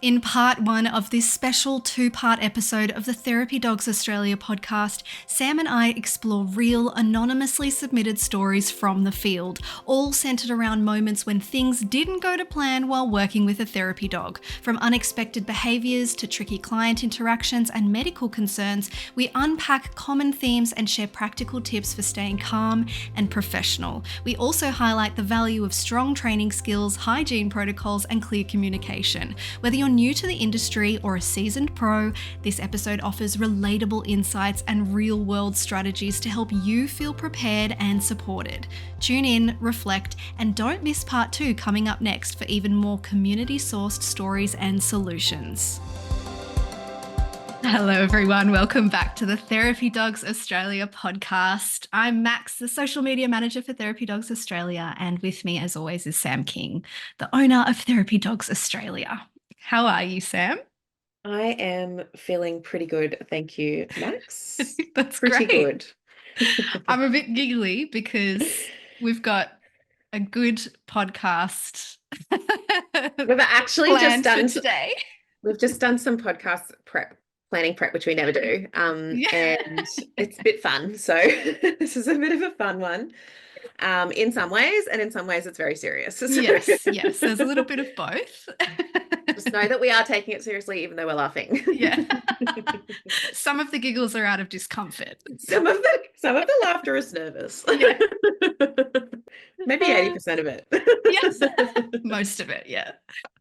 In part one of this special two-part episode of the Therapy Dogs Australia podcast, Sam and I explore real, anonymously submitted stories from the field, all centred around moments when things didn't go to plan while working with a therapy dog. From unexpected behaviours to tricky client interactions and medical concerns, we unpack common themes and share practical tips for staying calm and professional. We also highlight the value of strong training skills, hygiene protocols, and clear communication. Whether you're new to the industry or a seasoned pro, this episode offers relatable insights and real-world strategies to help you feel prepared and supported. Tune in, reflect, and don't miss part 2 coming up next for even more community-sourced stories and solutions. Hello everyone, welcome back to the Therapy Dogs Australia podcast. I'm Max, the social media manager for Therapy Dogs Australia, and with me as always is Sam King, the owner of Therapy Dogs Australia. How are you, Sam? I am feeling pretty good, thank you, Max. That's Pretty great. good. I'm a bit giggly because we've got a good podcast We've actually planned for today. We've just done some podcast planning prep, which we never do. Yeah. And it's a bit fun. So this is a bit of a fun one. In some ways, and in some ways it's very serious. So Yes, there's a little bit of both. just know that we are taking it seriously, even though we're laughing. Yeah. Some of the giggles are out of discomfort. Some of the laughter is nervous. Yeah. Maybe 80% of it. Yes. Most of it, yeah.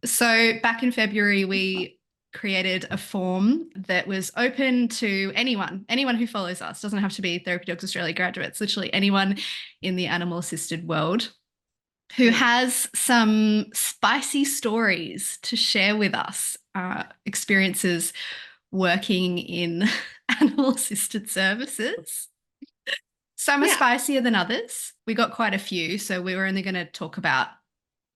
So back in February, we created a form that was open to anyone who follows us. Doesn't have to be Therapy Dogs Australia graduates, literally anyone in the animal assisted world who has some spicy stories to share with us, experiences working in animal assisted services. Some are spicier than others. We got quite a few, so we were only going to talk about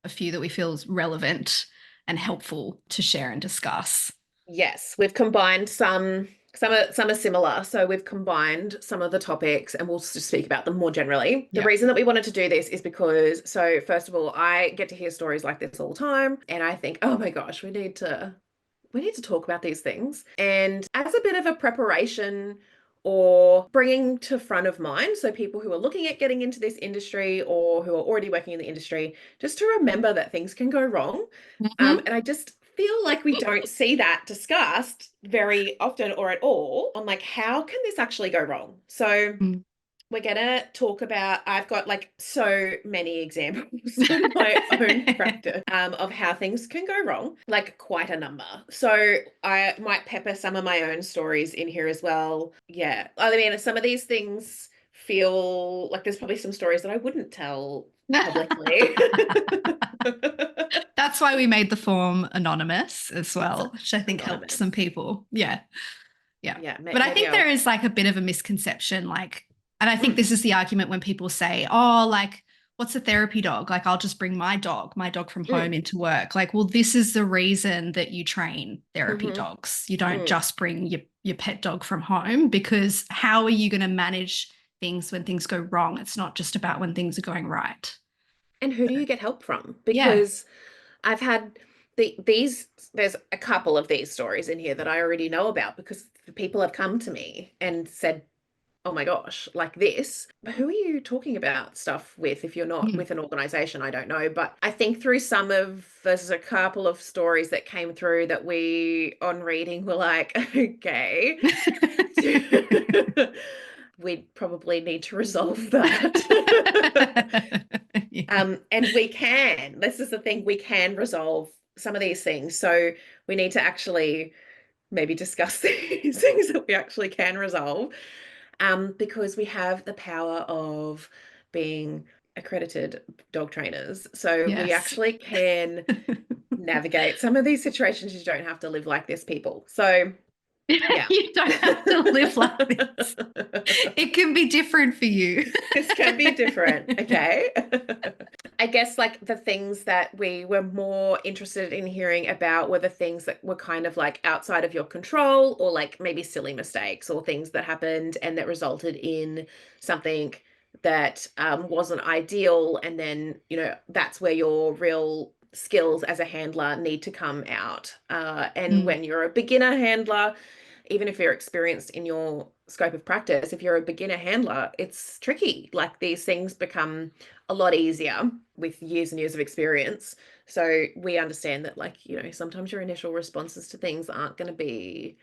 a few that we feel is relevant and helpful to share and discuss. Yes, we've combined some are similar. So we've combined some of the topics and we'll just speak about them more generally. The reason that we wanted to do this is because, so first of all, I get to hear stories like this all the time and I think, oh my gosh, we need to talk about these things. And as a bit of a preparation or bringing to front of mind, so people who are looking at getting into this industry or who are already working in the industry, just to remember that things can go wrong. And I just feel like we don't see that discussed very often or at all on like, how can this actually go wrong? So we're going to talk about, I've got like so many examples in my own practice of how things can go wrong, like quite a number. So I might pepper some of my own stories in here as well. Yeah. I mean, some of these things feel like there's probably some stories that I wouldn't tell publicly. That's why we made the form anonymous as well, which I think helped some people. Yeah. But I think there is like a bit of a misconception, like, and I think this is the argument when people say, oh, like, what's a therapy dog? Like, I'll just bring my dog from home into work. Like, well, this is the reason that you train therapy dogs. You don't just bring your pet dog from home, because how are you going to manage things when things go wrong? It's not just about when things are going right. And who do you get help from? Because I've had there's a couple of these stories in here that I already know about because the people have come to me and said, oh my gosh, like this. Who are you talking about stuff with if you're not with an organization? I don't know. But I think through there's a couple of stories that came through that we on reading were like, okay. We'd probably need to resolve that. And we can. This is the thing, we can resolve some of these things. So we need to actually maybe discuss these things that we actually can resolve. Because we have the power of being accredited dog trainers. So we actually can navigate some of these situations. You don't have to live like this, people. So yeah. You don't have to live like this. It can be different for you. This can be different, okay? I guess like the things that we were more interested in hearing about were the things that were kind of like outside of your control, or like maybe silly mistakes or things that happened and that resulted in something that wasn't ideal. And then, that's where your real skills as a handler need to come out. And Mm. when you're a beginner handler, even if you're experienced in your scope of practice, if you're a beginner handler, it's tricky. Like these things become a lot easier with years and years of experience. So we understand that, like, you know, sometimes your initial responses to things aren't going to be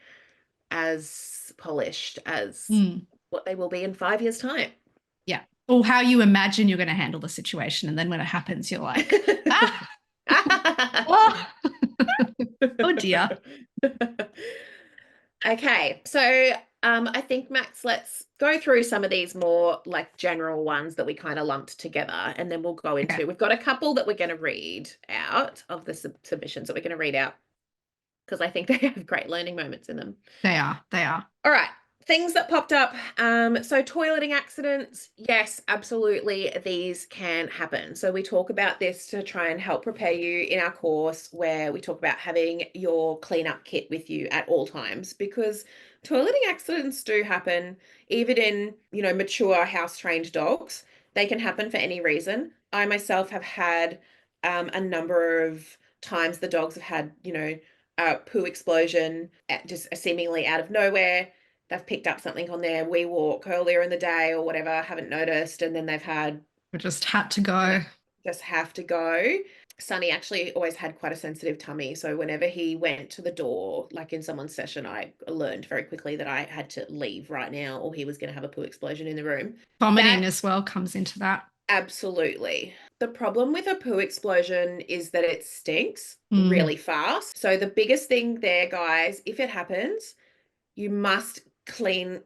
as polished as Mm. what they will be in 5 years' time. Yeah. Or how you imagine you're going to handle the situation. And then when it happens, you're like, ah, oh, oh dear. Okay, so I think, Max, let's go through some of these more like general ones that we kind of lumped together, and then we'll go Okay. into, we've got a couple that we're going to read out of the submissions that we're going to read out because I think they have great learning moments in them. They are. They are. All right. Things that popped up. So toileting accidents, yes, absolutely. These can happen. So we talk about this to try and help prepare you in our course, where we talk about having your cleanup kit with you at all times, because toileting accidents do happen even in, you know, mature house trained dogs. They can happen for any reason. I myself have had a number of times the dogs have had, you know, poo explosion just seemingly out of nowhere. They've picked up something on their wee walk earlier in the day or whatever, haven't noticed, and then they've had, We just had to go. just have to go. Sonny actually always had quite a sensitive tummy, so whenever he went to the door, like in someone's session, I learned very quickly that I had to leave right now, or he was going to have a poo explosion in the room. Vomiting That as well comes into that. absolutely. The problem with a poo explosion is that it stinks Mm. really fast. So the biggest thing there, guys, if it happens, you must clean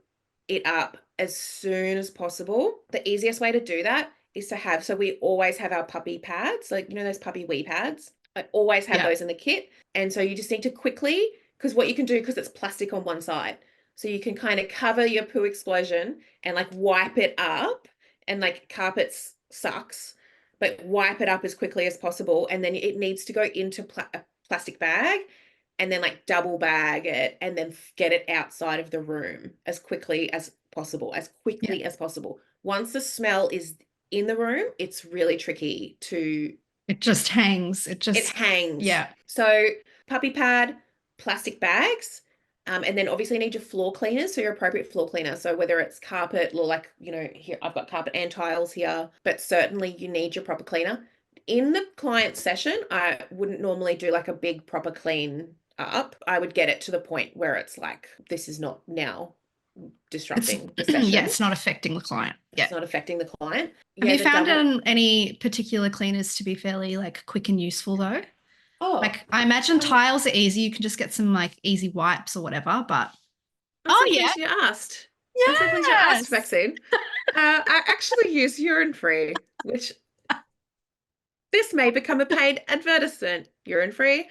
it up as soon as possible. The easiest way to do that is to have, so we always have our puppy pads, like, you know, those puppy wee pads. I always have Yeah. those in the kit. And so you just need to quickly, because what you can do, because it's plastic on one side, so you can kind of cover your poo explosion and like wipe it up, and like carpets sucks, but wipe it up as quickly as possible. And then it needs to go into a plastic bag, and then like double bag it, and then get it outside of the room as quickly as possible, as Yeah. quickly as possible. Once the smell is in the room, it's really tricky to, It just hangs. it hangs. Yeah. So puppy pad, plastic bags, and then obviously you need your floor cleaners, so your appropriate floor cleaner. So whether it's carpet or, like, you know, here I've got carpet and tiles here, but certainly you need your proper cleaner. In the client session, I wouldn't normally do like a big proper clean up. I would get it to the point where it's like, this is not now It's disrupting the yeah, session. it's not affecting the client. Yeah. It's not affecting the client. Have Yeah, you the found double. any particular cleaners to be fairly like quick and useful though? Oh, Like I imagine um, tiles are easy. You can just get some like easy wipes or whatever, but I'm oh so yeah. pleased you asked. I'm so pleased you asked, Yes. Maxine. I actually use urine free, which this may become a paid advertisement. Urine free.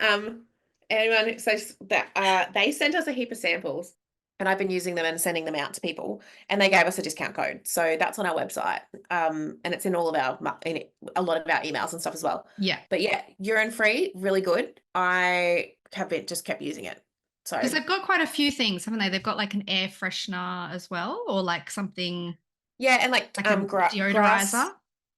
Um, anyone who says that, they sent us a heap of samples, and I've been using them and sending them out to people, and they gave us a discount code. So that's on our website. And it's in all of in a lot of our emails and stuff as well. Yeah. But yeah, urine free, really good. I have been just kept using it. So Because they've got quite a few things, haven't they? They've got like an air freshener as well, or like something yeah, and like like a grass deodorizer.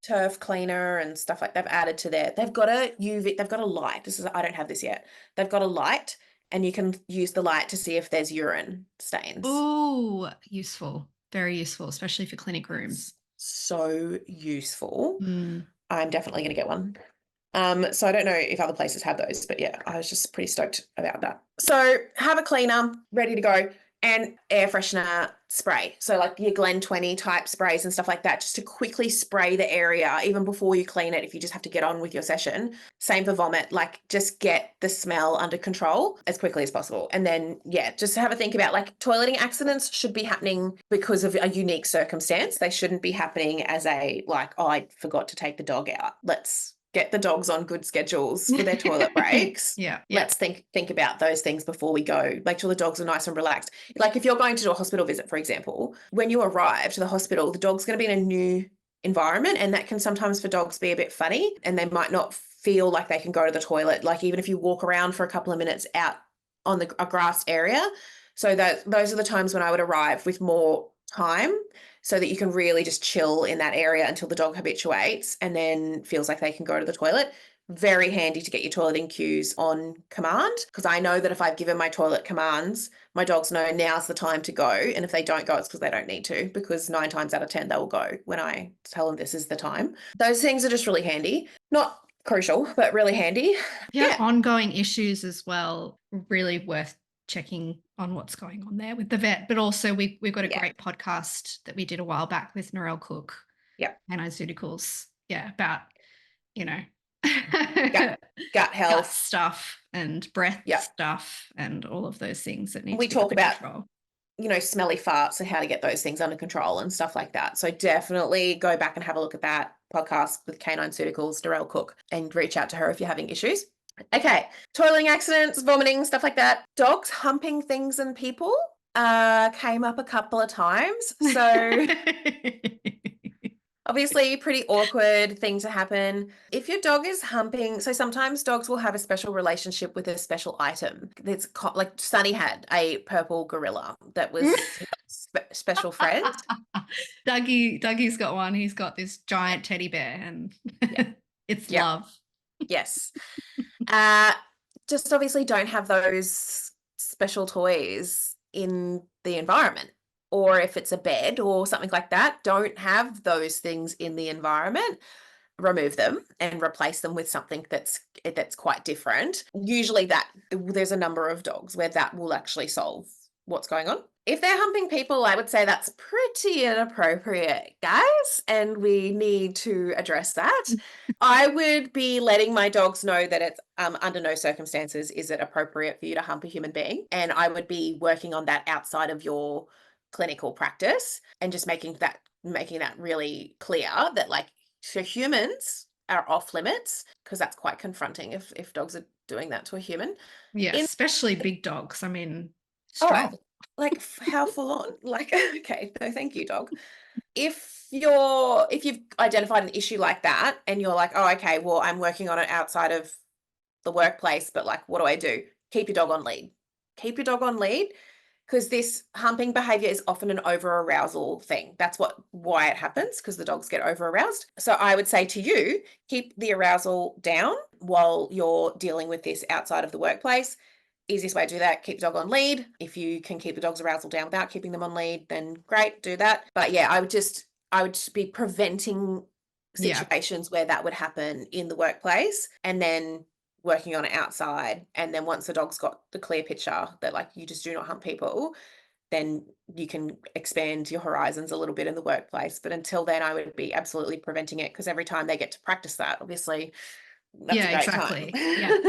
turf cleaner and stuff like, they've added to there. They've got a UV, they've got a light. This is, I don't have this yet. They've got a light, and you can use the light to see if there's urine stains. Ooh, useful. Very useful, especially for clinic rooms. So useful. Mm. I'm definitely going to get one. So I don't know if other places have those, but yeah, I was just pretty stoked about that. So have a cleaner ready to go, and air freshener spray. So like your Glen 20 type sprays and stuff like that, just to quickly spray the area even before you clean it, if you just have to get on with your session. Same for vomit, like just get the smell under control as quickly as possible. And then, yeah, just have a think about, like, toileting accidents should be happening because of a unique circumstance. They shouldn't be happening as a, like, oh, I forgot to take the dog out. Let's get the dogs on good schedules for their toilet breaks. Yeah. Let's think about those things before we go. Make sure the dogs are nice and relaxed. Like if you're going to do a hospital visit, for example, when you arrive to the hospital, the dog's going to be in a new environment, and that can sometimes for dogs be a bit funny, and they might not feel like they can go to the toilet. Like even if you walk around for a couple of minutes out on a grass area. So that those are the times when I would arrive with more time, so that you can really just chill in that area until the dog habituates and then feels like they can go to the toilet. very handy to get your toileting cues on command, because I know that if I've given my toilet commands, my dogs know now's the time to go. And if they don't go, it's because they don't need to, because 9 times out of 10, they will go when I tell them this is the time. Those things are just really handy. Not crucial, but really handy. If you have ongoing issues as well, really worth checking on what's going on there with the vet. But also we've got a great podcast that we did a while back with Narelle Cook. Yeah. Canine-Ceuticals. Yeah, about, you know, gut health gut stuff and breath stuff and all of those things that need to be talk about control. You know, smelly farts and how to get those things under control and stuff like that. So definitely go back and have a look at that podcast with Canine-Ceuticals, Narelle Cook, and reach out to her if you're having issues. Okay, toileting accidents, vomiting, stuff like that. Dogs humping things and people came up a couple of times. So obviously, pretty awkward thing to happen. If your dog is humping, so sometimes dogs will have a special relationship with a special item. It's like Sunny had a purple gorilla that was special friend. Dougie's got one. He's got this giant teddy bear, and it's love. Yes. Just obviously don't have those special toys in the environment. Or if it's a bed or something like that, don't have those things in the environment. Remove them and replace them with something that's quite different. Usually there's a number of dogs where that will actually solve what's going on. If they're humping people, I would say that's pretty inappropriate, guys, and we need to address that. I would be letting my dogs know that it's under no circumstances is it appropriate for you to hump a human being, and I would be working on that outside of your clinical practice and just making that really clear that, like, so humans are off limits, because that's quite confronting if dogs are doing that to a human. Yeah, especially big dogs. I mean, strong. Like how full on? Like, okay, no, thank you, dog. If you've identified an issue like that and you're like, oh, okay, well, I'm working on it outside of the workplace, but like, what do I do? Keep your dog on lead. Keep your dog on lead, because this humping behavior is often an over-arousal thing. That's why it happens, because the dogs get over-aroused. So I would say to you, keep the arousal down while you're dealing with this outside of the workplace. Easiest way to do that, keep the dog on lead. If you can keep the dog's arousal down without keeping them on lead, then great, do that. But yeah, I would be preventing situations where that would happen in the workplace, and then working on it outside. And then once the dog's got the clear picture that, like, you just do not hump people, then you can expand your horizons a little bit in the workplace. But until then, I would be absolutely preventing it, because every time they get to practice that, obviously, that's a great time.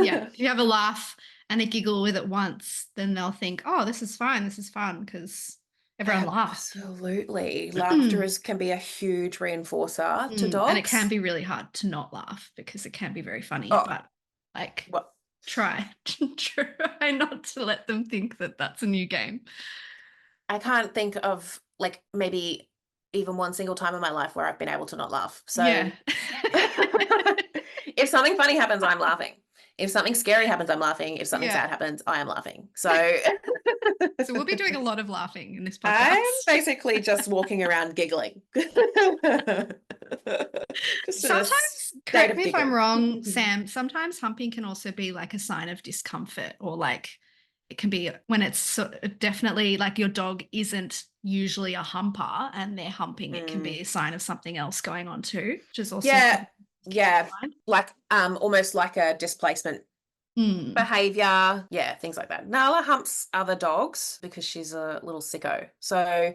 Yeah. If you have a laugh and a giggle with it once, then they'll think, oh, this is fine, because everyone laughs. Absolutely. Laughter can be a huge reinforcer to dogs. And it can be really hard to not laugh, because it can be very funny, but like, try not to let them think that that's a new game. I can't think of, like, maybe even one single time in my life where I've been able to not laugh. So if something funny happens, I'm laughing. If something scary happens, I'm laughing. If something sad happens, I am laughing. So we'll be doing a lot of laughing in this podcast. I'm basically just walking around giggling. Sometimes, correct me if I'm wrong, Sam, sometimes humping can also be like a sign of discomfort, or like it can be when it's definitely like your dog isn't usually a humper and they're humping, it can be a sign of something else going on too, which is also like almost like a displacement behavior, things like that. Nala humps other dogs because she's a little sicko. So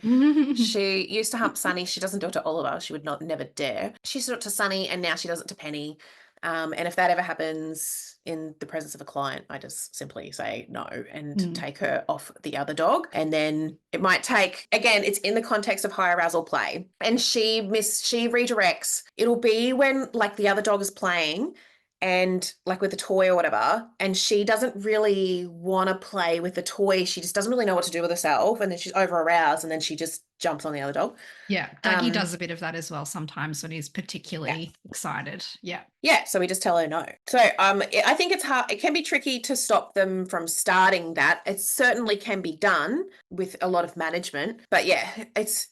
she used to hump Sunny. She doesn't do it to Oliver. She would never dare. She did it to Sunny, and now she does it to Penny. And if that ever happens in the presence of a client, I just simply say no and take her off the other dog. And then it might take, again, it's in the context of high arousal play, and she redirects. It'll be when, like, the other dog is playing and, like, with a toy or whatever, and she doesn't really want to play with the toy. She just doesn't really know what to do with herself, and then she's over aroused, and then she just jumps on the other dog. Yeah, Dougie does a bit of that as well sometimes when he's particularly excited. Yeah, so we just tell her no. So I think it's hard. It can be tricky to stop them from starting that. It certainly can be done with a lot of management, but yeah, it's,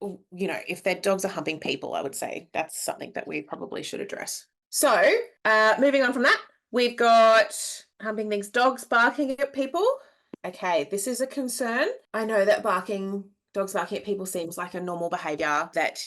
you know, if their dogs are humping people, I would say that's something that we probably should address. So moving on from that, we've got humping things, dogs barking at people. Okay, this is a concern. I know that dogs barking at people seems like a normal behavior that,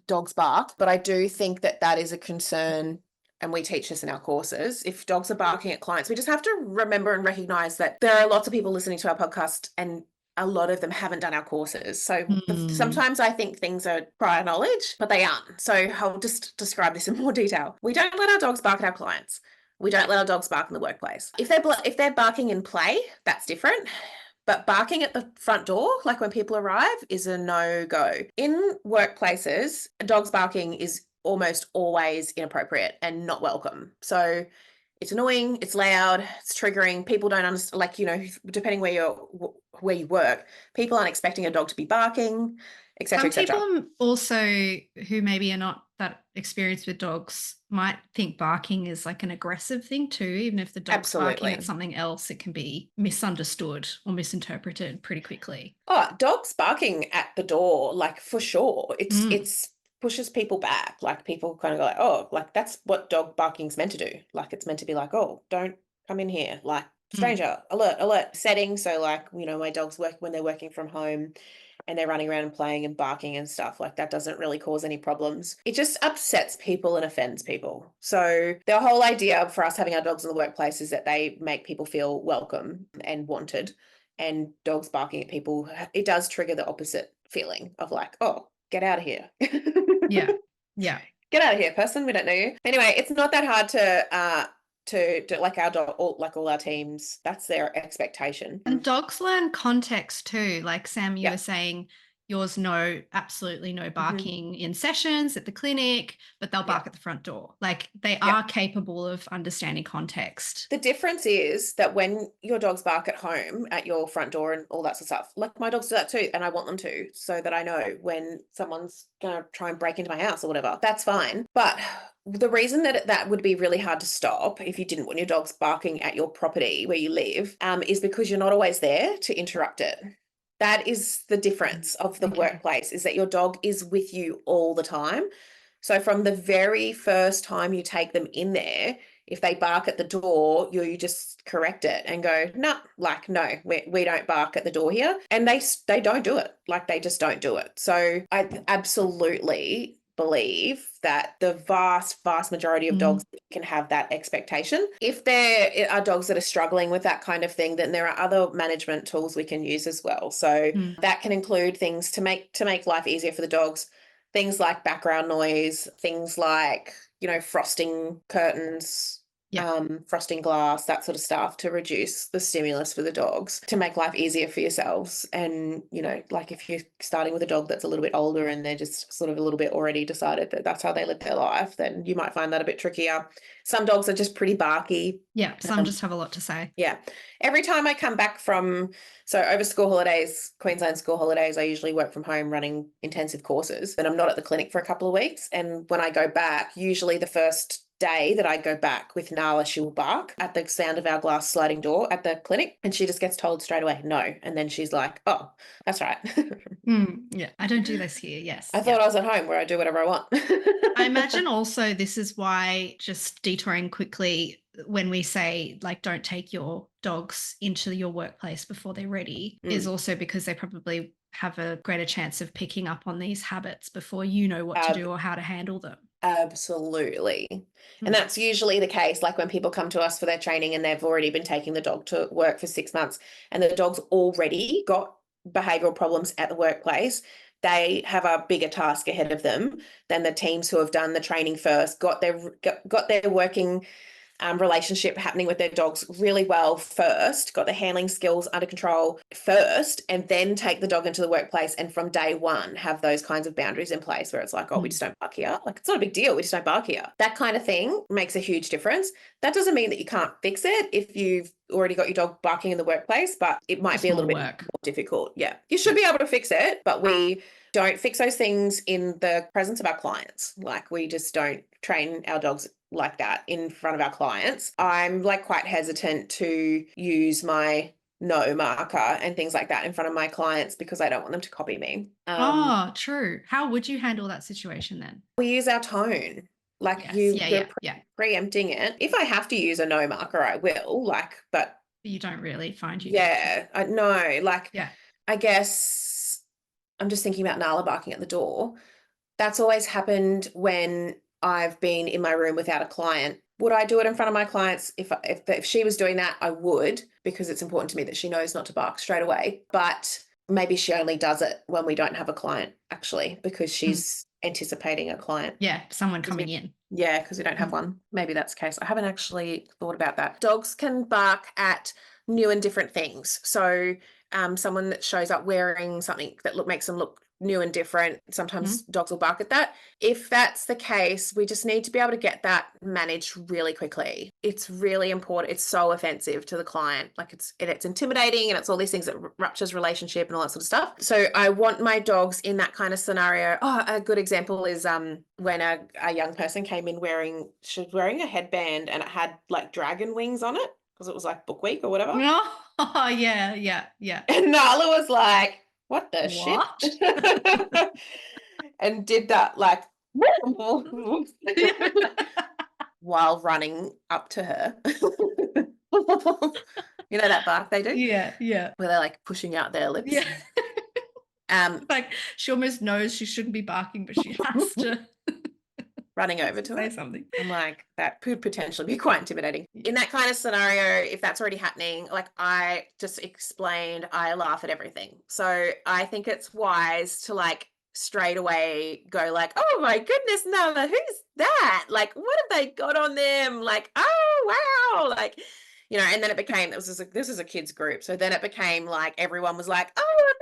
dogs bark, but I do think that that is a concern. And we teach this in our courses. If dogs are barking at clients, we just have to remember and recognize that there are lots of people listening to our podcast and a lot of them haven't done our courses. So sometimes I think things are prior knowledge, but they aren't. So I'll just describe this in more detail. We don't let our dogs bark at our clients. We don't let our dogs bark in the workplace. If they're barking in play, that's different. But barking at the front door, like when people arrive, is a no-go. In workplaces, dogs barking is almost always inappropriate and not welcome. So it's annoying, it's loud, it's triggering. People don't understand, depending where you work, people aren't expecting a dog to be barking, etc., Some etc. people also who maybe are not that experienced with dogs might think barking is like an aggressive thing too. Even if the dog's barking at something else, it can be misunderstood or misinterpreted pretty quickly. Oh, dogs barking at the door, like for sure. It's pushes people back. Like people kind of go like, oh, like that's what dog barking's meant to do. Like it's meant to be like, oh, don't come in here. Like stranger, alert setting. So like, my dogs work when they're working from home and they're running around and playing and barking and stuff, like that doesn't really cause any problems. It just upsets people and offends people. So the whole idea for us having our dogs in the workplace is that they make people feel welcome and wanted. And dogs barking at people, it does trigger the opposite feeling of like, oh, get out of here. Yeah. Get out of here, person. We don't know you. Anyway, it's not that hard to like our dog, like all our teams, that's their expectation. And dogs learn context too. Like Sam, you were saying yours absolutely no barking in sessions at the clinic, but they'll bark at the front door. Like they are capable of understanding context. The difference is that when your dogs bark at home at your front door and all that sort of stuff, like my dogs do that too, and I want them to, so that I know when someone's gonna try and break into my house or whatever, that's fine. But the reason that would be really hard to stop if you didn't want your dogs barking at your property where you live, is because you're not always there to interrupt it. That is the difference of the workplace, is that your dog is with you all the time. So from the very first time you take them in there, if they bark at the door, you just correct it and go, no, we don't bark at the door here. And they don't do it. Like they just don't do it. So I absolutely believe that the vast majority of dogs can have that expectation. If there are dogs that are struggling with that kind of thing, then there are other management tools we can use as well. So that can include things to make life easier for the dogs. Things like background noise, things like, frosting curtains, frosting glass, that sort of stuff, to reduce the stimulus for the dogs, to make life easier for yourselves. And, like if you're starting with a dog that's a little bit older and they're just sort of a little bit already decided that that's how they live their life, then you might find that a bit trickier. Some dogs are just pretty barky. Yeah, some just have a lot to say. Yeah. Every time I come back over school holidays, Queensland school holidays, I usually work from home running intensive courses, and I'm not at the clinic for a couple of weeks. And when I go back, usually the first day that I go back with Nala, she will bark at the sound of our glass sliding door at the clinic, and she just gets told straight away, no. And then she's like, oh, that's right. Yeah, I don't do this here. Yes. I thought I was at home where I do whatever I want. I imagine also this is why, just detouring quickly, when we say like don't take your dogs into your workplace before they're ready, is also because they probably have a greater chance of picking up on these habits before you know what to do or how to handle them. Absolutely. And that's usually the case, like when people come to us for their training and they've already been taking the dog to work for 6 months and the dog's already got behavioural problems at the workplace, they have a bigger task ahead of them than the teams who have done the training first, got their working relationship happening with their dogs really well first, got the handling skills under control first, and then take the dog into the workplace and from day one have those kinds of boundaries in place where it's like, oh, we just don't bark here. Like, it's not a big deal. We just don't bark here. That kind of thing makes a huge difference. That doesn't mean that you can't fix it if you've already got your dog barking in the workplace, but it might be a little bit more difficult. Yeah. You should be able to fix it, but we don't fix those things in the presence of our clients. Like, we just don't train our dogs like that in front of our clients. I'm like quite hesitant to use my no marker and things like that in front of my clients because I don't want them to copy me. True. How would you handle that situation then? We use our tone. Like Yes. you're Yeah. preempting it. If I have to use a no marker, I will, like, but You don't really find you need to. yeah, I no, like, Yeah. I guess I'm just thinking about Nala barking at the door. That's always happened when I've been in my room without a client. Would I do it in front of my clients? If she was doing that, I would, because it's important to me that she knows not to bark straight away. But maybe she only does it when we don't have a client, actually, because she's anticipating a client. Yeah, someone coming in. Yeah, because we don't have one. Maybe that's the case. I haven't actually thought about that. Dogs can bark at new and different things. So someone that shows up wearing something that makes them look new and different, sometimes dogs will bark at that. If that's the case, we just need to be able to get that managed really quickly. It's really important. It's so offensive to the client. Like it's intimidating, and it's all these things that ruptures relationship and all that sort of stuff. So I want my dogs in that kind of scenario. Oh, a good example is when a young person came in she was wearing a headband and it had like dragon wings on it because it was like book week or whatever. Oh, yeah. And Nala was like, what the shit? What? And did that like while running up to her. You know that bark they do? Yeah. Where they're like pushing out their lips. Yeah. Like she almost knows she shouldn't be barking, but she has to. Running over to say it. something. I'm like, that could potentially be quite intimidating. In that kind of scenario, if that's already happening, like I just explained, I laugh at everything. So I think it's wise to like straight away go like, oh my goodness, Nala, who's that? Like, what have they got on them? Like, oh wow, like, and then it became this is a kids group, so then it became like everyone was like, oh no,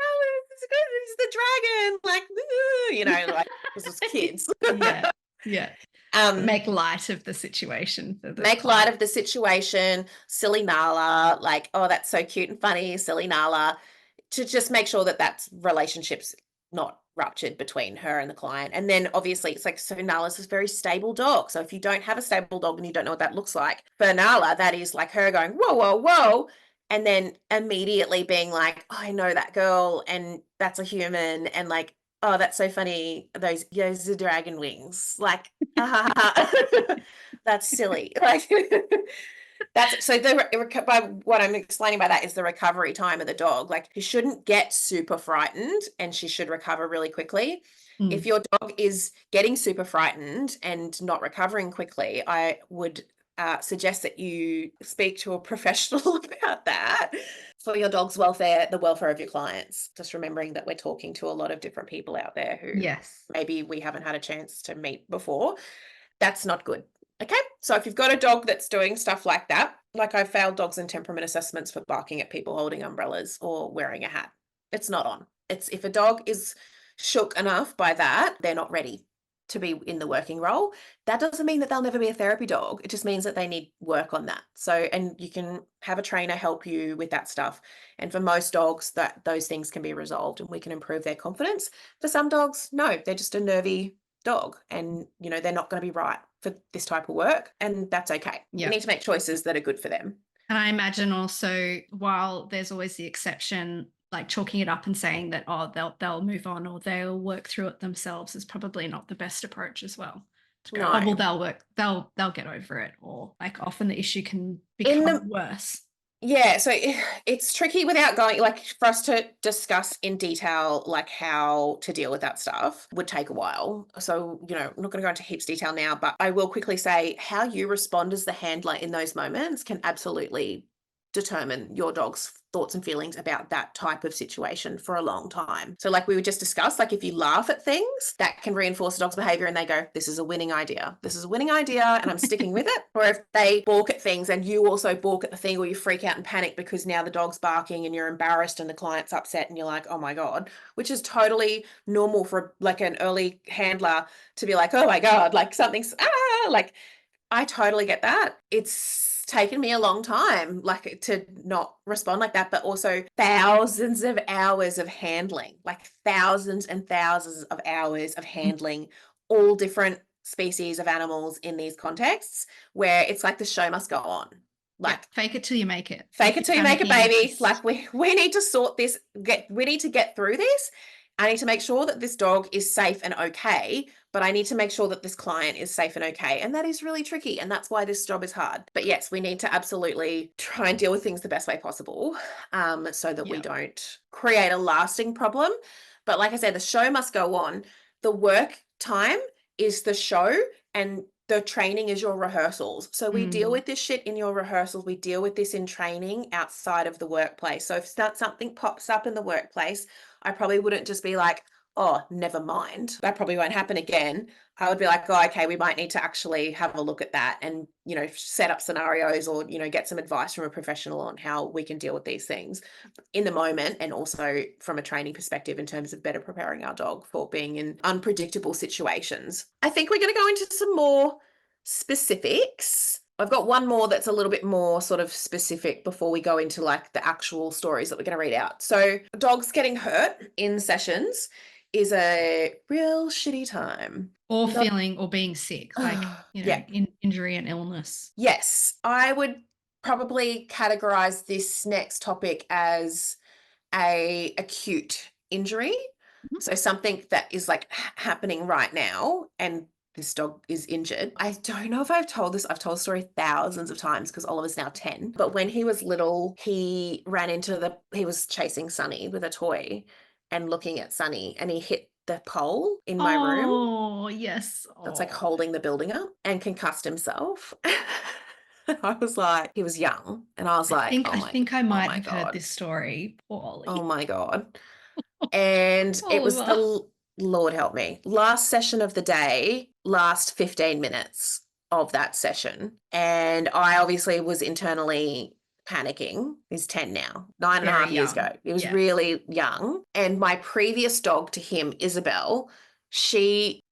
it's the dragon, like, like this was kids. Yeah. Make light of the situation. Make light of the situation. Silly Nala, like, oh, that's so cute and funny, silly Nala, to just make sure that relationship's not ruptured between her and the client. And then obviously it's like, so Nala's this very stable dog. So if you don't have a stable dog and you don't know what that looks like, for Nala, that is like her going, whoa, whoa, whoa. And then immediately being like, oh, I know that girl and that's a human. And like, oh, that's so funny. Those the dragon wings. Like, that's silly. Like that's so by what I'm explaining by that is the recovery time of the dog. Like you shouldn't get super frightened and she should recover really quickly. If your dog is getting super frightened and not recovering quickly, I would suggest that you speak to a professional about that for your dog's welfare, the welfare of your clients. Just remembering that we're talking to a lot of different people out there who maybe we haven't had a chance to meet before. That's not good. Okay, so if you've got a dog that's doing stuff like that, like I failed dogs and temperament assessments for barking at people holding umbrellas or wearing a hat, it's not on. It's if a dog is shook enough by that, they're not ready to be in the working role. That doesn't mean that they'll never be a therapy dog. It just means that they need work on that. So, and you can have a trainer help you with that stuff. And for most dogs, that those things can be resolved and we can improve their confidence. For some dogs, no, they're just a nervy dog and they're not going to be right for this type of work, and that's okay. We need to make choices that are good for them. And I imagine also, while there's always the exception, like chalking it up and saying that they'll move on or they'll work through it themselves is probably not the best approach as well. To go, well, they'll get over it, or like often the issue can become worse. Yeah, so it's tricky without going, like for us to discuss in detail, like how to deal with that stuff would take a while. So, I'm not going to go into heaps detail now, but I will quickly say how you respond as the handler in those moments can absolutely determine your dog's thoughts and feelings about that type of situation for a long time. So like we would just discuss, like if you laugh at things, that can reinforce the dog's behavior and they go, this is a winning idea. This is a winning idea and I'm sticking with it. Or if they balk at things and you also balk at the thing, or you freak out and panic because now the dog's barking and you're embarrassed and the client's upset and you're like, oh my God, which is totally normal for like an early handler to be like, oh my God, like something's, like I totally get that. It's taken me a long time like to not respond like that, but also thousands of hours of handling, like thousands and thousands of hours of handling all different species of animals in these contexts where it's like the show must go on. Like fake it till you make it. Fake it till you make it, baby. Like we need to sort this, we need to get through this. I need to make sure that this dog is safe and okay, but I need to make sure that this client is safe and okay. And that is really tricky. And that's why this job is hard. But yes, we need to absolutely try and deal with things the best way possible, so that we don't create a lasting problem. But like I said, the show must go on. The work time is the show, and the training is your rehearsals. So we deal with this shit in your rehearsals. We deal with this in training outside of the workplace. So if something pops up in the workplace, I probably wouldn't just be like, oh, never mind, that probably won't happen again. I would be like, oh, okay, we might need to actually have a look at that and, set up scenarios or, get some advice from a professional on how we can deal with these things in the moment, and also from a training perspective in terms of better preparing our dog for being in unpredictable situations. I think we're going to go into some more specifics. I've got one more that's a little bit more sort of specific before we go into like the actual stories that we're going to read out. So dogs getting hurt in sessions is a real shitty time. Or feeling or being sick, like, Yeah. injury and illness. Yes, I would probably categorize this next topic as a acute injury. So something that is like happening right now, and this dog is injured. I don't know if I've told this. I've told the story thousands of times because Oliver's now 10. But when he was little, he was chasing Sunny with a toy and looking at Sunny, and he hit the pole in my room. Oh, yes. That's like holding the building up, and concussed himself. I was like, he was young, and I was like, I think I might have God. heard this story, poor Ollie. Oh my God. And it was Lord help me, last session of the day, last 15 minutes of that session. And I obviously was internally panicking. He's 10 now, 9.5 years ago. He was really young. And my previous dog to him, Isabel,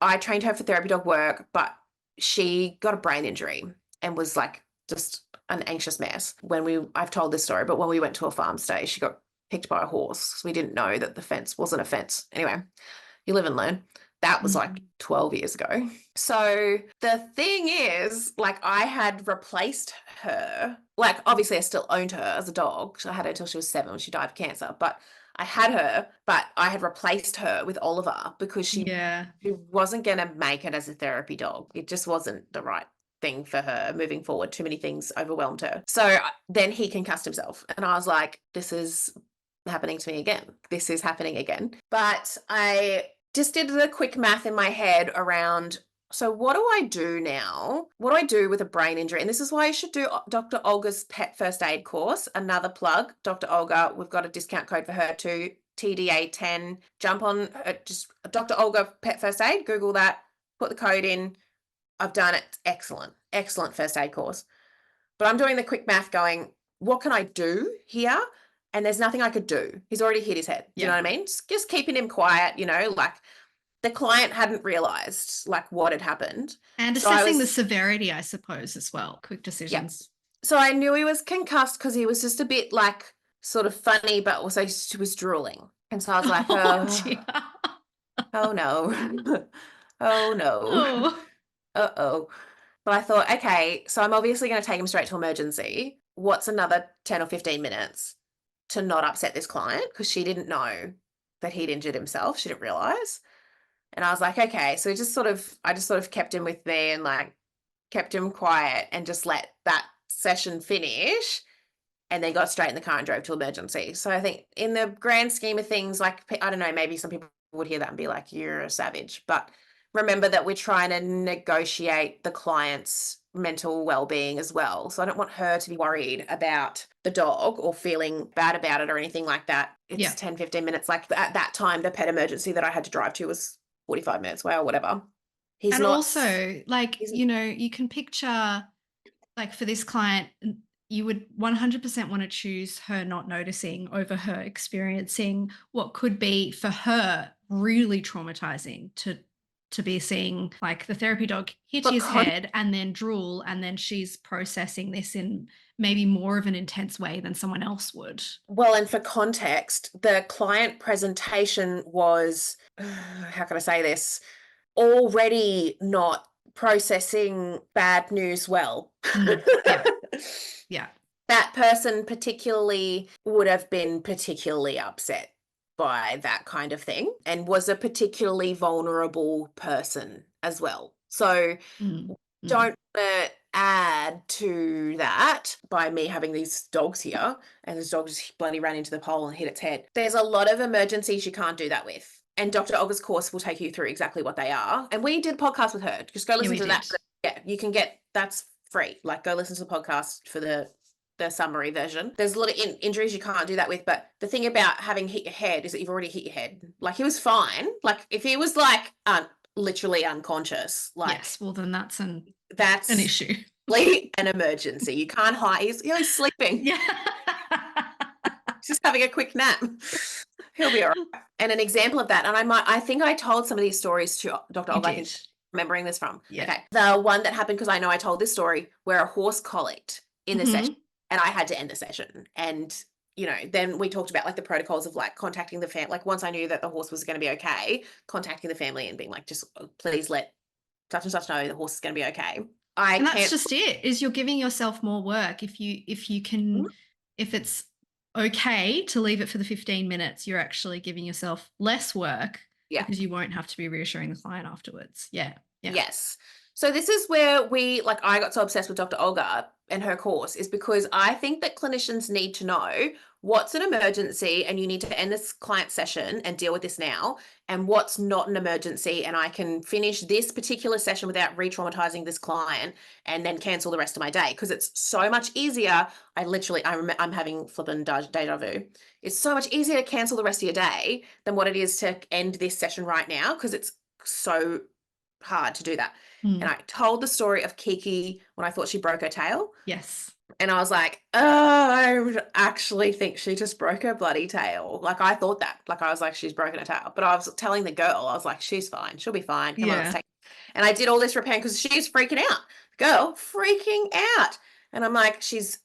I trained her for therapy dog work, but she got a brain injury and was like just an anxious mess. I've told this story, but when we went to a farm stay, she got picked by a horse because we didn't know that the fence wasn't a fence. Anyway, you live and learn. That was like 12 years ago. So the thing is, like, I had replaced her. Like, obviously I still owned her as a dog. I had her until she was 7 when she died of cancer. But I had her, but I had replaced her with Oliver because she wasn't going to make it as a therapy dog. It just wasn't the right thing for her moving forward. Too many things overwhelmed her. So then he concussed himself. And I was like, this is happening to me again. This is happening again. But I just did the quick math in my head around, so what do I do now? What do I do with a brain injury? And this is why you should do Dr. Olga's pet first aid course. Another plug, Dr. Olga, we've got a discount code for her too, TDA10. Jump on just Dr. Olga pet first aid, Google that, put the code in. I've done it. Excellent first aid course. But I'm doing the quick math going, what can I do here? And there's nothing I could do. He's already hit his head. Do you know what I mean? Just keeping him quiet, like the client hadn't realized like what had happened. And assessing the severity, I suppose, as well. Quick decisions. Yeah. So I knew he was concussed because he was just a bit like sort of funny, but also he was drooling. And so I was like, oh no. Oh no. Uh-oh. But I thought, okay, so I'm obviously going to take him straight to emergency. What's another 10 or 15 minutes to not upset this client? Because she didn't know that he'd injured himself. She didn't realize. And I was like, okay. So I just sort of kept him with me and like kept him quiet and just let that session finish, and then got straight in the car and drove to emergency. So I think in the grand scheme of things, like, I don't know, maybe some people would hear that and be like, you're a savage. But remember that we're trying to negotiate the client's mental well-being as well. So I don't want her to be worried about the dog or feeling bad about it or anything like that. It's 10, 15 minutes. Like at that time, the pet emergency that I had to drive to was 45 minutes away or whatever. Also, like, you can picture, like, for this client, you would 100% want to choose her not noticing over her experiencing what could be for her really traumatizing to be seeing like the therapy dog hit his head and then drool, and then she's processing this in maybe more of an intense way than someone else would. Well, and for context, the client presentation was, how can I say this, already not processing bad news well. Yeah. That person particularly would have been particularly upset by that kind of thing and was a particularly vulnerable person as well. So don't add to that by me having these dogs here, and this dog just bloody ran into the pole and hit its head. There's a lot of emergencies you can't do that with. And Dr. Olga's course will take you through exactly what they are. And we did a podcast with her. Just go listen to that. Yeah, you can get, that's free. Like, go listen to the podcast for the summary version. There's a lot of injuries you can't do that with, but the thing about having hit your head is that you've already hit your head. Like, he was fine. Like, if he was like literally unconscious, like, yes, well then that's an issue. An emergency. You can't hide. He's sleeping. Yeah. He's just having a quick nap. He'll be all right. And an example of that, and I think I told some of these stories to Dr. Olga. I think remembering this from. Yeah. Okay. The one that happened, because I know I told this story, where a horse colicked in the session and I had to end the session. And, you know, then we talked about like the protocols of like contacting the family. Like, once I knew that the horse was going to be okay, contacting the family and being like, just please let such and such know the horse is going to be okay. And that's just it, is you're giving yourself more work. If you can, if it's okay to leave it for the 15 minutes, you're actually giving yourself less work because you won't have to be reassuring the client afterwards. Yeah. Yes. So this is where I got so obsessed with Dr. Olga and her course, is because I think that clinicians need to know what's an emergency and you need to end this client session and deal with this now, and what's not an emergency and I can finish this particular session without re-traumatizing this client and then cancel the rest of my day, because it's so much easier. I'm having flippin' deja vu. It's so much easier to cancel the rest of your day than what it is to end this session right now, because it's so hard to do that. And I told the story of Kiki when I thought she broke her tail. Yes. And I was like, oh, I actually think she just broke her bloody tail. Like, I thought that. Like, I was like, she's broken her tail. But I was telling the girl, I was like, she's fine. She'll be fine. Come on, let's take it. And I did all this repair because she's freaking out. Girl, freaking out. And I'm like, she's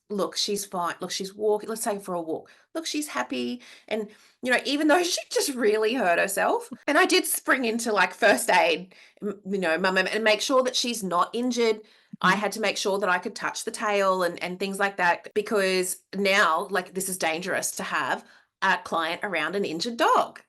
fine. Look, she's walking. Let's take her for a walk. Look, she's happy. And, you know, even though she just really hurt herself. And I did spring into like first aid, you know, and make sure that she's not injured. I had to make sure that I could touch the tail and things like that, because now, like, this is dangerous to have a client around an injured dog.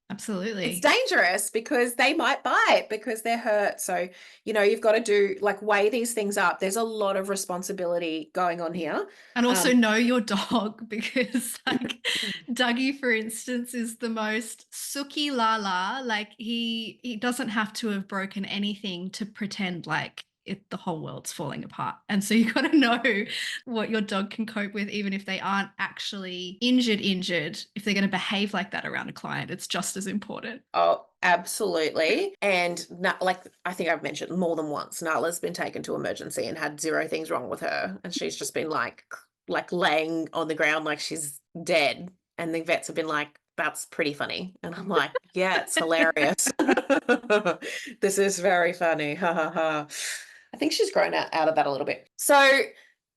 Absolutely. It's dangerous because they might bite because they're hurt. So, you know, you've got to weigh these things up. There's a lot of responsibility going on here. And also know your dog, because like Dougie, for instance, is the most sookie la. Like, he doesn't have to have broken anything to pretend like the whole world's falling apart. And so you got to know what your dog can cope with, even if they aren't actually injured. If they're going to behave like that around a client, it's just as important. Oh, absolutely. And I think I've mentioned more than once, Nala's been taken to emergency and had zero things wrong with her. And she's just been like laying on the ground like she's dead. And the vets have been like, that's pretty funny. And I'm like, yeah, it's hilarious. This is very funny. Ha ha ha. I think she's grown out of that a little bit. So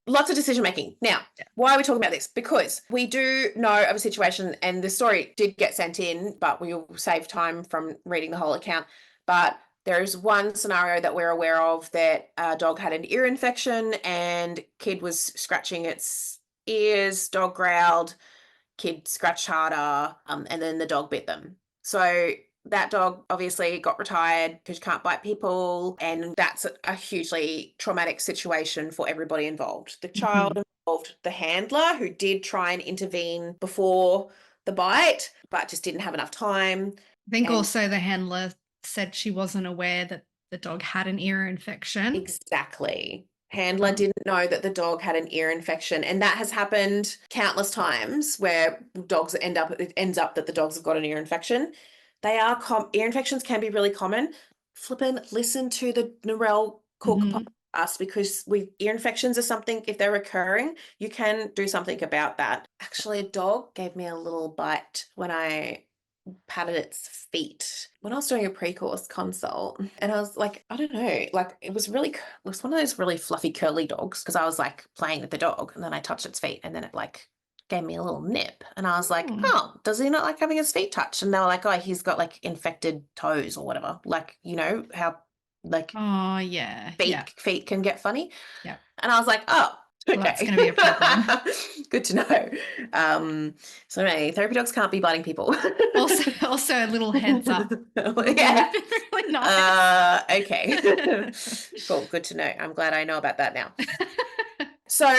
lots of decision making. Now, why are we talking about this? Because we do know of a situation, and the story did get sent in, but we'll save time from reading the whole account. But there's one scenario that we're aware of, that a dog had an ear infection and kid was scratching its ears, dog growled, kid scratched harder, and then the dog bit them. So that dog obviously got retired because you can't bite people, and that's a hugely traumatic situation for everybody involved. The child involved, the handler, who did try and intervene before the bite, but just didn't have enough time. I think also the handler said she wasn't aware that the dog had an ear infection. Exactly. Handler didn't know that the dog had an ear infection, and that has happened countless times where it ends up that the dogs have got an ear infection. They are ear infections can be really common. Listen to the Narelle Cook podcast, because ear infections are something, if they're recurring, you can do something about that. Actually, a dog gave me a little bite when I patted its feet when I was doing a pre-course consult, and I was like, I don't know, like it was one of those really fluffy curly dogs, because I was like playing with the dog and then I touched its feet and then it like gave me a little nip, and I was like, oh, does he not like having his feet touched? And they were like, oh, he's got like infected toes or whatever, like, you know how like feet can get funny. Yeah. And I was like, oh, Well, that's going to be a problem. Good to know. So anyway, therapy dogs can't be biting people. Also a little heads up. Yeah. Really nice. Okay. Cool. Good to know. I'm glad I know about that now. So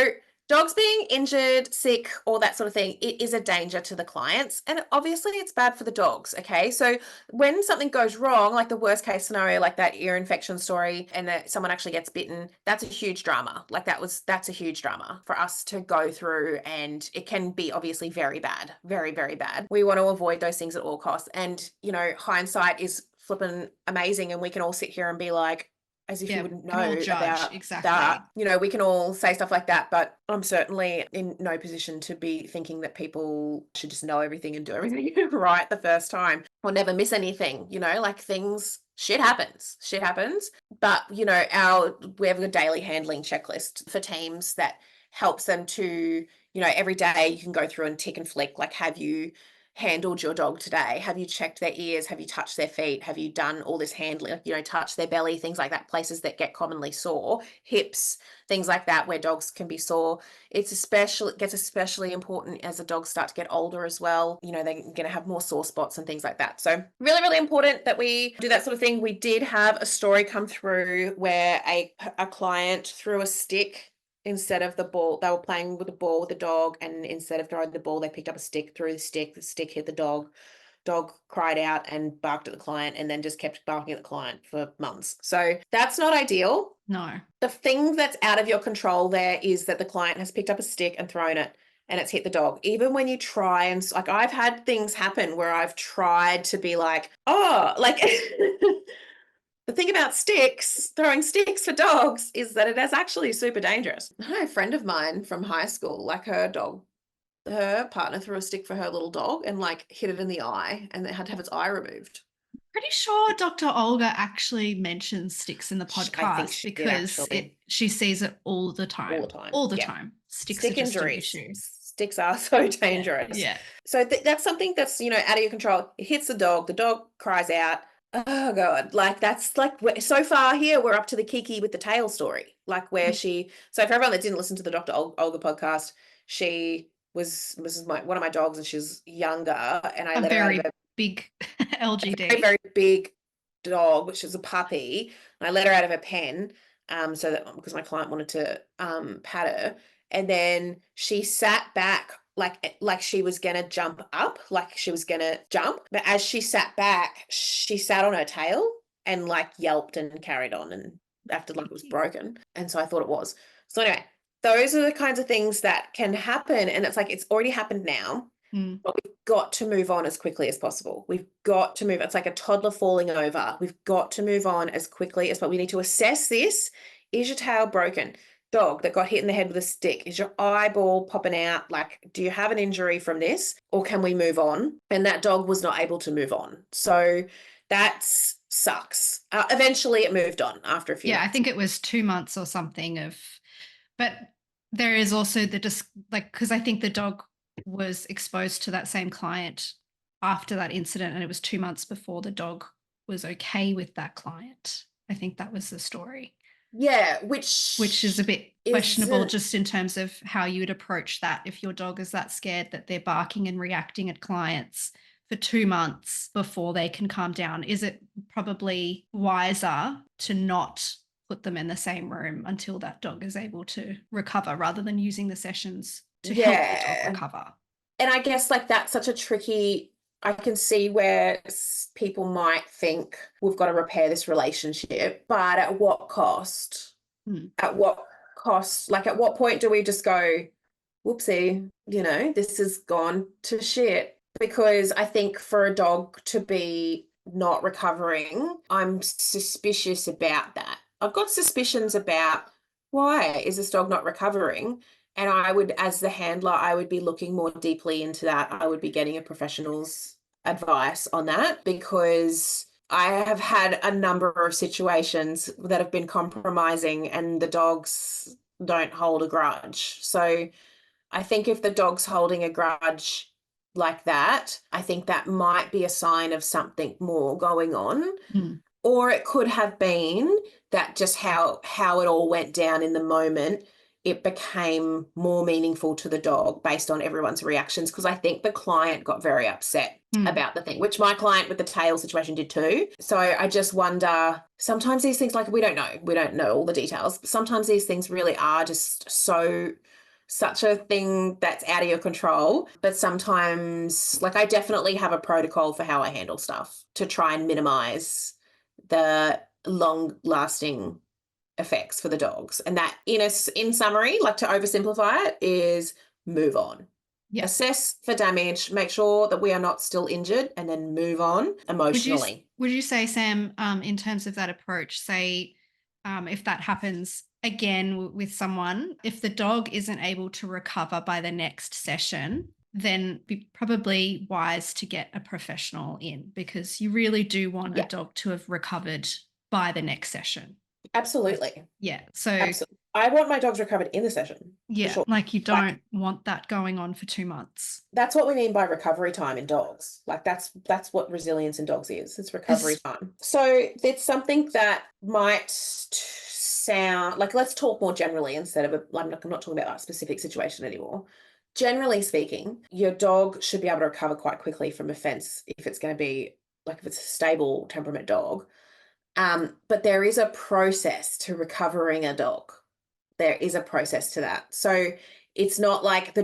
dogs being injured, sick, all that sort of thing, it is a danger to the clients. And obviously it's bad for the dogs. Okay. So when something goes wrong, like the worst case scenario, like that ear infection story, and that someone actually gets bitten, that's a huge drama. Like that's a huge drama for us to go through. And it can be obviously very bad, very, very bad. We want to avoid those things at all costs. And, hindsight is flipping amazing. And we can all sit here and be like, as if you wouldn't know about that. We can all say stuff like that, but I'm certainly in no position to be thinking that people should just know everything and do everything right the first time or never miss anything, like shit happens. But, we have a daily handling checklist for teams that helps them to, every day you can go through and tick and flick, like, have you handled your dog today? Have you checked their ears? Have you touched their feet? Have you done all this handling, touch their belly, things like that, places that get commonly sore, hips, things like that, where dogs can be sore. It gets especially important as the dogs start to get older as well. They're going to have more sore spots and things like that. So really, really important that we do that sort of thing. We did have a story come through where a client threw a stick instead of the ball. They were playing with the ball with the dog, and instead of throwing the ball, they picked up a stick, threw the stick hit the dog. Dog cried out and barked at the client, and then just kept barking at the client for months. So that's not ideal. No. The thing that's out of your control there is that the client has picked up a stick and thrown it, and it's hit the dog. Even when you try and, like, I've had things happen where I've tried to be like, oh, like the thing about throwing sticks for dogs, is that it is actually super dangerous. I know a friend of mine from high school, like, her partner threw a stick for her little dog and, like, hit it in the eye, and they had to have its eye removed. Pretty sure Dr. Olga actually mentions sticks in the podcast, I think she because she sees it all the time. All the time. Sticks are just an issue. Sticks are so dangerous. Yeah. So that's something that's, out of your control. It hits the dog cries out. Oh God, like, that's like, so far here we're up to the Kiki with the tail story, like, where so for everyone that didn't listen to the Dr. Olga podcast, she was one of my dogs, and she's younger, and I let her out of a big LGD, very, very big dog, which is a puppy, and I let her out of her pen, so that, because my client wanted to pat her, and then she sat back like she was gonna jump up, like she was gonna jump, but as she sat back, she sat on her tail and, like, yelped and carried on and acted like it was broken. And so I thought it was. So anyway, those are the kinds of things that can happen, and it's like, it's already happened now. But we've got to move on as quickly as possible. We've got to move. It's like a toddler falling over. We've got to move on as quickly as possible. We need to assess this. Is your tail broken? Dog that got hit in the head with a stick, is your eyeball popping out? Like, do you have an injury from this, or can we move on? And that dog was not able to move on. So that sucks. Eventually it moved on after a few months. I think it was 2 months or something but there is also because I think the dog was exposed to that same client after that incident, and it was 2 months before the dog was okay with that client. I think that was the story. Yeah, which is a bit questionable, just in terms of how you would approach that if your dog is that scared that they're barking and reacting at clients for 2 months before they can calm down. Is it probably wiser to not put them in the same room until that dog is able to recover, rather than using the sessions to help the dog recover? And I guess, like, that's such a tricky, I can see where people might think we've got to repair this relationship, but at what cost? At what cost? Like, at what point do we just go, whoopsie, this has gone to shit? Because I think for a dog to be not recovering, I'm suspicious about that. I've got suspicions about, why is this dog not recovering? And I would, as the handler, I would be looking more deeply into that. I would be getting a professional's advice on that, because I have had a number of situations that have been compromising, and the dogs don't hold a grudge. So I think if the dog's holding a grudge like that, I think that might be a sign of something more going on. Or it could have been that just how it all went down in the moment it became more meaningful to the dog based on everyone's reactions, because I think the client got very upset about the thing, which my client with the tail situation did too. So I just wonder, sometimes these things, like, we don't know all the details, but sometimes these things really are just such a thing that's out of your control. But sometimes, like, I definitely have a protocol for how I handle stuff to try and minimize the long lasting effects for the dogs. And that, in summary, like, to oversimplify it, is move on. Yeah. Assess for damage, make sure that we are not still injured, and then move on emotionally. Would you say, Sam, in terms of that approach, say, if that happens again with someone, if the dog isn't able to recover by the next session, then be probably wise to get a professional in, because you really do want a dog to have recovered by the next session. Absolutely. Yeah. So absolutely. I want my dogs recovered in the session. yeah, for sure. like, you don't want that going on for 2 months. That's what we mean by recovery time in dogs. Like, that's what resilience in dogs is. It's recovery time. So it's something that might sound like, let's talk more generally instead of I'm not talking about that specific situation anymore. Generally speaking, your dog should be able to recover quite quickly from offense if it's going to be, like, if it's a stable temperament dog. But there is a process to recovering a dog. There is a process to that. So it's not like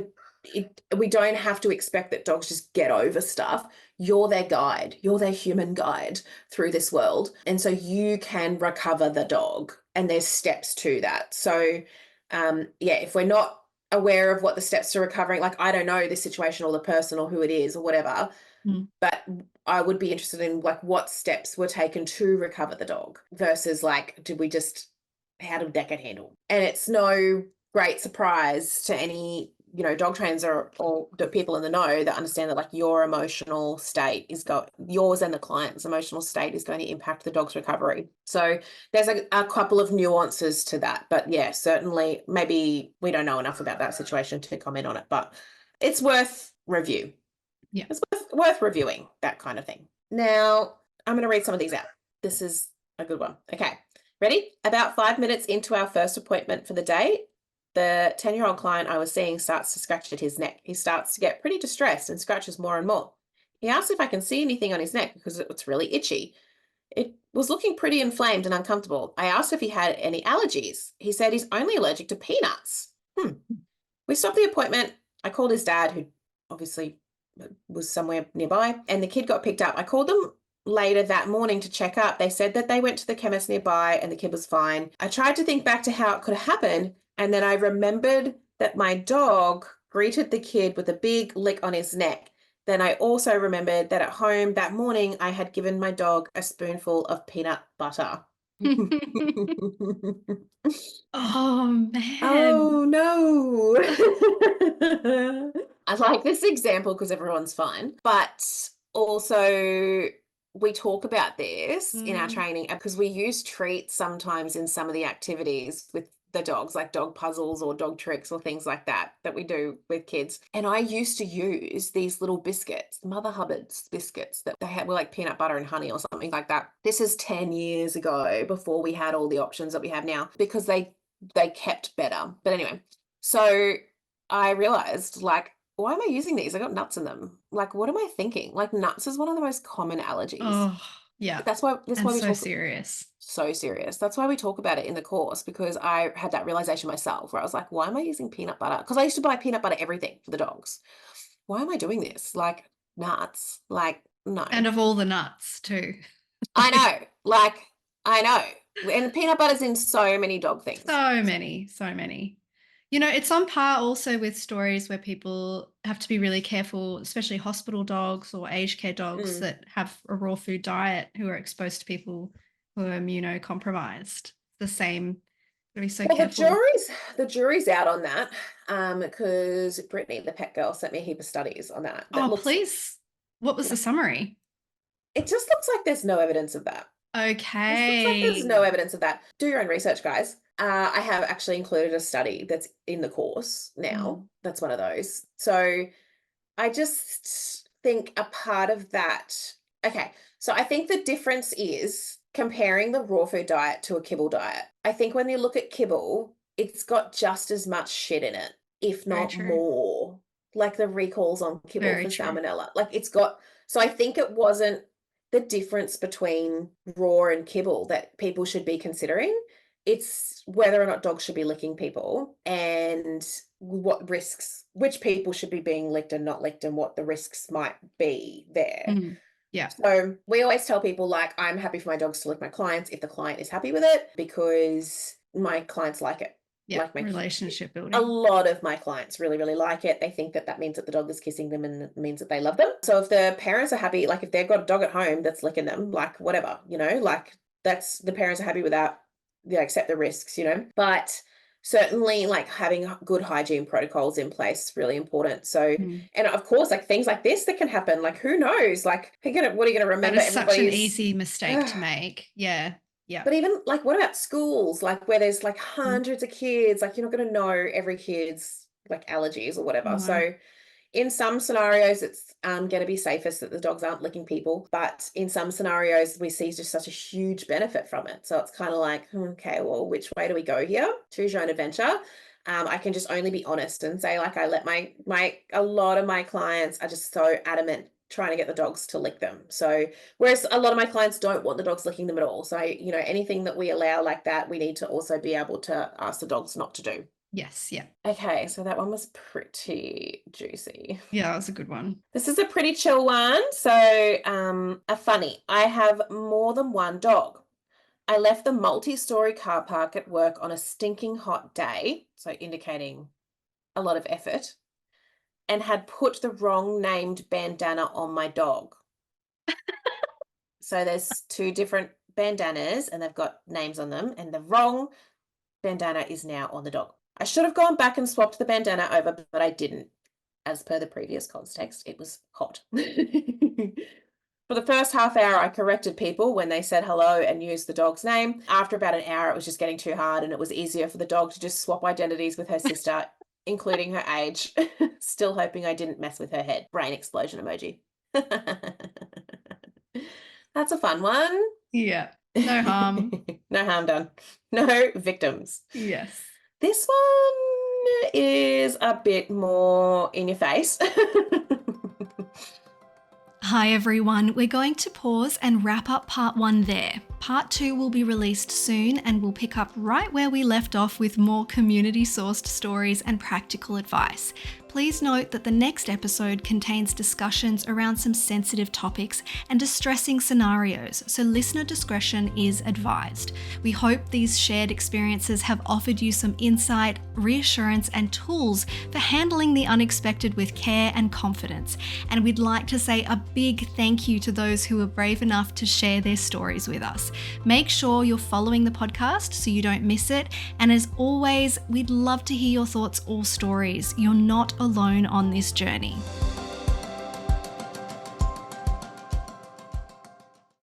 we don't have to expect that dogs just get over stuff. You're their guide. You're their human guide through this world. And so you can recover the dog, and there's steps to that. So if we're not aware of what the steps to recovering, like, I don't know the situation or the person or who it is or whatever, but I would be interested in, like, what steps were taken to recover the dog versus, like, how did that get handled? And it's no great surprise to any, dog trainers or the people in the know that understand that, like, your emotional state yours and the client's emotional state is going to impact the dog's recovery. So there's a couple of nuances to that, but yeah, certainly, maybe we don't know enough about that situation to comment on it, but it's worth review. Yeah. It's worth reviewing, that kind of thing. Now, I'm going to read some of these out. This is a good one. Okay. Ready? About 5 minutes into our first appointment for the day, the 10-year-old client I was seeing starts to scratch at his neck. He starts to get pretty distressed and scratches more and more. He asks if I can see anything on his neck because it's really itchy. It was looking pretty inflamed and uncomfortable. I asked if he had any allergies. He said he's only allergic to peanuts. We stopped the appointment. I called his dad, who obviously was somewhere nearby, and the kid got picked up. I called them later that morning to check up. They said that they went to the chemist nearby and the kid was fine. I tried to think back to how it could have happened, and then I remembered that my dog greeted the kid with a big lick on his neck. Then I also remembered that at home that morning I had given my dog a spoonful of peanut butter. Oh, man. Oh, no. I like this example because everyone's fine, but also we talk about this in our training because we use treats sometimes in some of the activities with the dogs, like dog puzzles or dog tricks or things like that we do with kids. And I used to use these little biscuits, Mother Hubbard's biscuits, that they were like peanut butter and honey or something like that. This is 10 years ago, before we had all the options that we have now, because they kept better. But anyway, so I realized, like, why am I using these? I got nuts in them. Like, what am I thinking? Like, nuts is one of the most common allergies. Oh, yeah. That's why we so talk serious. So serious. That's why we talk about it in the course, because I had that realization myself where I was like, why am I using peanut butter? Because I used to buy peanut butter everything for the dogs. Why am I doing this? Like, nuts. Like, no. And of all the nuts too. I know. Like, I know. And peanut butter's in so many dog things. So many. It's on par also with stories where people have to be really careful, especially hospital dogs or aged care dogs that have a raw food diet, who are exposed to people who are immunocompromised. The same. Be so careful. The jury's out on that, because Brittany, the pet girl, sent me a heap of studies on that. Please. What was the summary? It just looks like there's no evidence of that. Okay. It looks like there's no evidence of that. Do your own research, guys. I have actually included a study that's in the course now. That's one of those. So I just think a part of that. Okay. So I think the difference is comparing the raw food diet to a kibble diet. I think when you look at kibble, it's got just as much shit in it, if Very not true. more. Like the recalls on kibble Very for true. salmonella. Like it's got, so I think it wasn't the difference between raw and kibble that people should be considering. It's whether or not dogs should be licking people and what risks, which people should be being licked and not licked, and what the risks might be there. Yeah. So we always tell people, like, I'm happy for my dogs to lick my clients if the client is happy with it, because my clients like it. Yeah. Like Relationship a building. lot of my clients really, really like it. They think that that means that the dog is kissing them and it means that they love them. So if the parents are happy, like if they've got a dog at home that's licking them, like whatever, like that's, the parents are happy with that, they accept the risks, but certainly like having good hygiene protocols in place is really important. So, and of course, like things like this that can happen, like who knows, like what are you going to remember? That is such an Everybody's easy mistake to make. Yeah. Yeah. But even like, what about schools? Like where there's like hundreds of kids, like you're not going to know every kid's like allergies or whatever. No. So in some scenarios, it's going to be safest that the dogs aren't licking people. But in some scenarios, we see just such a huge benefit from it. So it's kind of like, okay, well, which way do we go here? Choose your own adventure. I can just only be honest and say, like, I let a lot of my clients are just so adamant trying to get the dogs to lick them. So whereas a lot of my clients don't want the dogs licking them at all. So, anything that we allow like that, we need to also be able to ask the dogs not to do. Yes. Yeah. Okay, so that one was pretty juicy. Yeah, that was a good one. This is a pretty chill one. So, a funny. I have more than one dog. I left the multi-story car park at work on a stinking hot day, so indicating a lot of effort, and had put the wrong named bandana on my dog. So there's two different bandanas and they've got names on them, and the wrong bandana is now on the dog. I should have gone back and swapped the bandana over, but I didn't. As per the previous context, it was hot. For the first half hour, I corrected people when they said hello and used the dog's name. After about an hour, it was just getting too hard, and it was easier for the dog to just swap identities with her sister, including her age. Still hoping I didn't mess with her head. Brain explosion emoji. That's a fun one. Yeah. No harm. No harm done. No victims. Yes. This one is a bit more in your face. Hi everyone, we're going to pause and wrap up part 1 there. Part 2 will be released soon and we'll pick up right where we left off with more community-sourced stories and practical advice. Please note that the next episode contains discussions around some sensitive topics and distressing scenarios, so listener discretion is advised. We hope these shared experiences have offered you some insight, reassurance, and tools for handling the unexpected with care and confidence. And we'd like to say a big thank you to those who were brave enough to share their stories with us. Make sure you're following the podcast so you don't miss it. And as always, we'd love to hear your thoughts or stories. You're not alone on this journey.